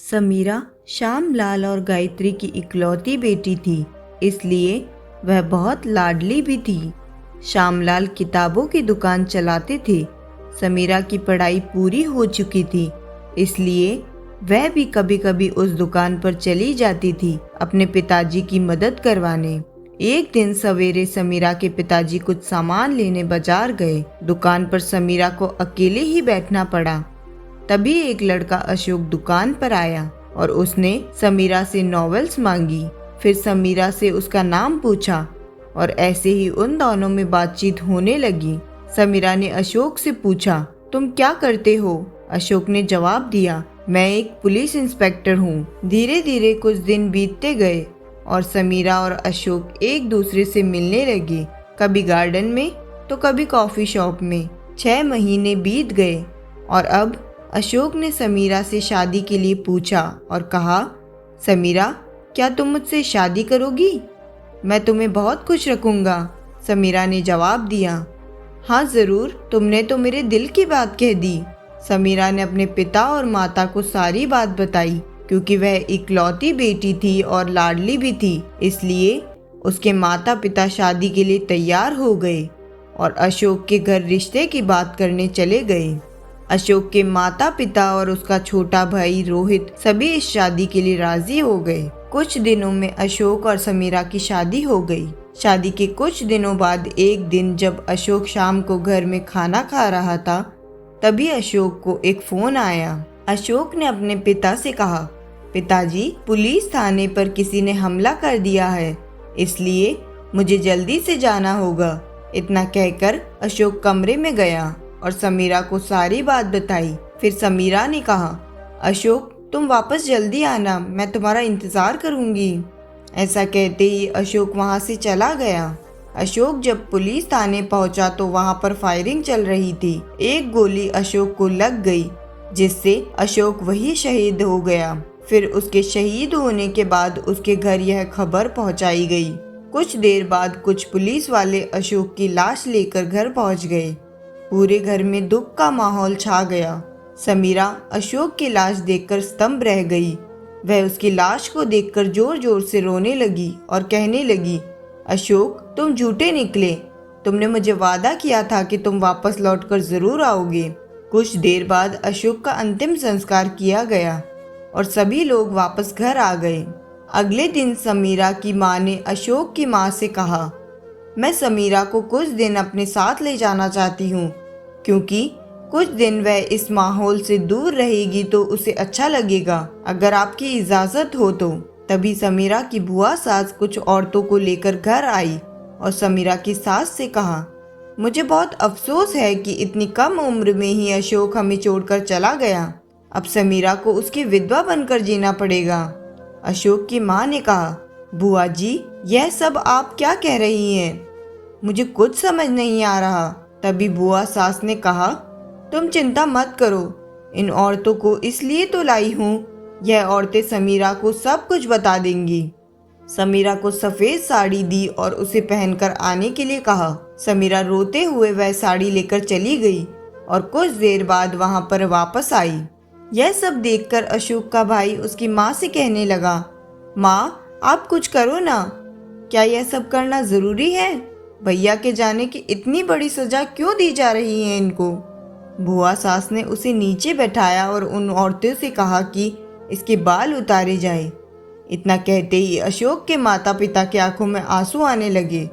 समीरा श्यामलाल और गायत्री की इकलौती बेटी थी, इसलिए वह बहुत लाडली भी थी। श्यामलाल किताबों की दुकान चलाते थे। समीरा की पढ़ाई पूरी हो चुकी थी, इसलिए वह भी कभी कभी उस दुकान पर चली जाती थी अपने पिताजी की मदद करवाने। एक दिन सवेरे समीरा के पिताजी कुछ सामान लेने बाजार गए। दुकान पर समीरा को अकेले ही बैठना पड़ा। तभी एक लड़का अशोक दुकान पर आया और उसने समीरा से नॉवेल्स मांगी। फिर समीरा से उसका नाम पूछा और ऐसे ही उन दोनों में बातचीत होने लगी। समीरा ने अशोक से पूछा, तुम क्या करते हो? अशोक ने जवाब दिया, मैं एक पुलिस इंस्पेक्टर हूँ। धीरे धीरे कुछ दिन बीतते गए और समीरा और अशोक एक दूसरे से मिलने लगे, कभी गार्डन में तो कभी कॉफी शॉप में। 6 महीने बीत गए और अब अशोक ने समीरा से शादी के लिए पूछा और कहा, समीरा, क्या तुम मुझसे शादी करोगी? मैं तुम्हें बहुत खुश रखूंगा। समीरा ने जवाब दिया, हाँ ज़रूर, तुमने तो मेरे दिल की बात कह दी। समीरा ने अपने पिता और माता को सारी बात बताई। क्योंकि वह इकलौती बेटी थी और लाडली भी थी, इसलिए उसके माता पिता शादी के लिए तैयार हो गए और अशोक के घर रिश्ते की बात करने चले गए। अशोक के माता पिता और उसका छोटा भाई रोहित सभी इस शादी के लिए राजी हो गए। कुछ दिनों में अशोक और समीरा की शादी हो गई। शादी के कुछ दिनों बाद एक दिन जब अशोक शाम को घर में खाना खा रहा था, तभी अशोक को एक फोन आया। अशोक ने अपने पिता से कहा, पिताजी, पुलिस थाने पर किसी ने हमला कर दिया है, इसलिए मुझे जल्दी से जाना होगा। इतना कहकर अशोक कमरे में गया और समीरा को सारी बात बताई। फिर समीरा ने कहा, अशोक, तुम वापस जल्दी आना, मैं तुम्हारा इंतज़ार करूंगी। ऐसा कहते ही अशोक वहां से चला गया। अशोक जब पुलिस थाने पहुंचा तो वहां पर फायरिंग चल रही थी। एक गोली अशोक को लग गई, जिससे अशोक वही शहीद हो गया। फिर उसके शहीद होने के बाद उसके घर यह खबर पहुंचाई गई। कुछ देर बाद कुछ पुलिस वाले अशोक की लाश लेकर घर पहुंच गए। पूरे घर में दुख का माहौल छा गया। समीरा अशोक की लाश देखकर स्तंभ रह गई। वह उसकी लाश को देखकर जोर जोर से रोने लगी और कहने लगी, अशोक, तुम झूठे निकले। तुमने मुझे वादा किया था कि तुम वापस लौटकर जरूर आओगे। कुछ देर बाद अशोक का अंतिम संस्कार किया गया और सभी लोग वापस घर आ गए। अगले दिन समीरा की माँ ने अशोक की माँ से कहा, मैं समीरा को कुछ दिन अपने साथ ले जाना चाहती हूँ, क्योंकि कुछ दिन वह इस माहौल से दूर रहेगी तो उसे अच्छा लगेगा। अगर आपकी इजाज़त हो तो। तभी समीरा की बुआ सास कुछ औरतों को लेकर घर आई और समीरा की सास से कहा, मुझे बहुत अफसोस है कि इतनी कम उम्र में ही अशोक हमें छोड़कर चला गया। अब समीरा को उसकी विधवा बनकर जीना पड़ेगा। अशोक की माँ ने कहा, बुआ जी, यह सब आप क्या कह रही हैं? मुझे कुछ समझ नहीं आ रहा। तभी बुआ सास ने कहा, तुम चिंता मत करो, इन औरतों को इसलिए तो लाई हूँ, यह औरतें समीरा को सब कुछ बता देंगी। समीरा को सफ़ेद साड़ी दी और उसे पहनकर आने के लिए कहा। समीरा रोते हुए वह साड़ी लेकर चली गई और कुछ देर बाद वहां पर वापस आई। यह सब देखकर अशोक का भाई उसकी माँ से कहने लगा, माँ, आप कुछ करो ना। क्या यह सब करना ज़रूरी है? भैया के जाने की इतनी बड़ी सज़ा क्यों दी जा रही है इनको? बुआ सास ने उसे नीचे बैठाया और उन औरतों से कहा कि इसके बाल उतारे जाए। इतना कहते ही अशोक के माता पिता की आंखों में आंसू आने लगे।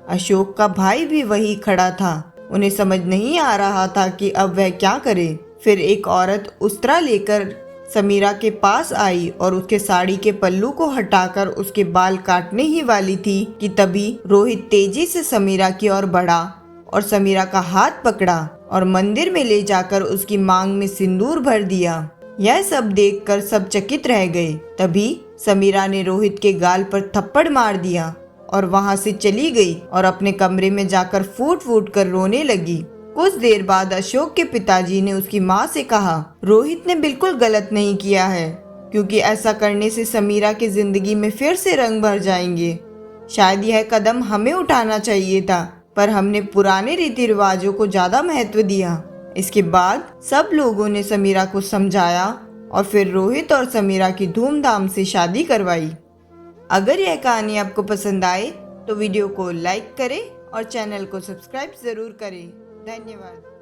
अशोक का भाई भी वही खड़ा था। उन्हें समझ नहीं आ रहा था कि अब वह क्या करे। फिर एक औरत उस्तरा लेकर समीरा के पास आई और उसके साड़ी के पल्लू को हटाकर उसके बाल काटने ही वाली थी कि तभी रोहित तेजी से समीरा की ओर बढ़ा और समीरा का हाथ पकड़ा और मंदिर में ले जाकर उसकी मांग में सिंदूर भर दिया। यह सब देखकर सब चकित रह गए। तभी समीरा ने रोहित के गाल पर थप्पड़ मार दिया और वहां से चली गई और अपने कमरे में जाकर फूट फूट कर रोने लगी। कुछ देर बाद अशोक के पिताजी ने उसकी माँ से कहा, रोहित ने बिल्कुल गलत नहीं किया है, क्योंकि ऐसा करने से समीरा की जिंदगी में फिर से रंग भर जाएंगे। शायद यह कदम हमें उठाना चाहिए था, पर हमने पुराने रीति रिवाजों को ज्यादा महत्व दिया। इसके बाद सब लोगों ने समीरा को समझाया और फिर रोहित और समीरा की धूमधाम से शादी करवाई। अगर यह कहानी आपको पसंद आए तो वीडियो को लाइक करें और चैनल को सब्सक्राइब ज़रूर करें। धन्यवाद।